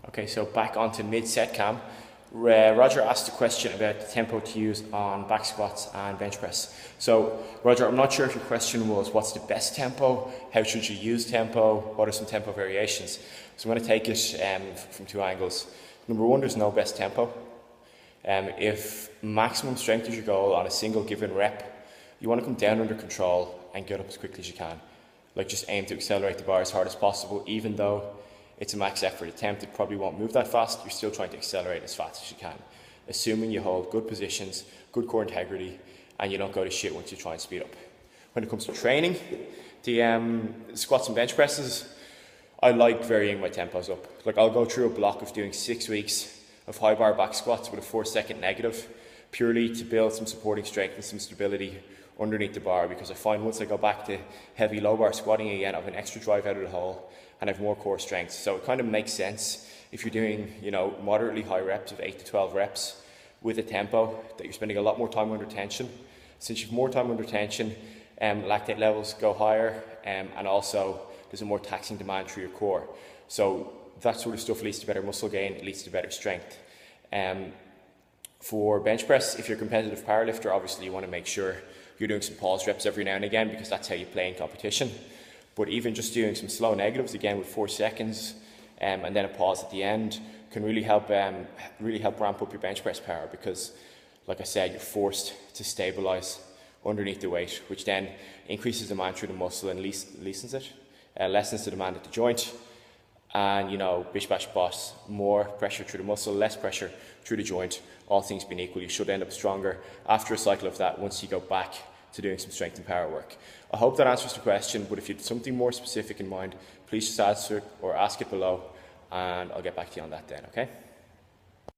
Okay, so back onto mid-set cam. Roger asked a question about the tempo to use on back squats and bench press. So, Roger, I'm not sure if your question was what's the best tempo, how should you use tempo, what are some tempo variations? So I'm going to take it from two angles. Number one, there's no best tempo. If maximum strength is your goal on a single given rep, you want to come down under control and get up as quickly as you can. Like, just aim to accelerate the bar as hard as possible, even though it's a max effort attempt. It probably won't move that fast. You're still trying to accelerate as fast as you can, assuming you hold good positions, good core integrity, and you don't go to shit once you try and speed up. When it comes to training, the squats and bench presses, I like varying my tempos up. Like, I'll go through a block of doing 6 weeks of high bar back squats with a 4-second negative, purely to build some supporting strength and some stability underneath the bar, because I find once I go back to heavy low bar squatting again, I have an extra drive out of the hole and I have more core strength. So it kind of makes sense if you're doing, moderately high reps of 8 to 12 reps with a tempo that you're spending a lot more time under tension. Since you've more time under tension, lactate levels go higher, and also there's a more taxing demand through your core. So that sort of stuff leads to better muscle gain, it leads to better strength. For bench press, if you're a competitive powerlifter, obviously you want to make sure you're doing some pause reps every now and again, because that's how you play in competition. But even just doing some slow negatives, again with 4 seconds, and then a pause at the end, can really help ramp up your bench press power, because, like I said, you're forced to stabilize underneath the weight, which then increases demand through the muscle and lessens the demand at the joint. And, bish bash bosh, more pressure through the muscle, less pressure through the joint. All things being equal, you should end up stronger after a cycle of that once you go back to doing some strength and power work. I hope that answers the question, but if you have something more specific in mind, please just answer it or ask it below, and I'll get back to you on that then, okay?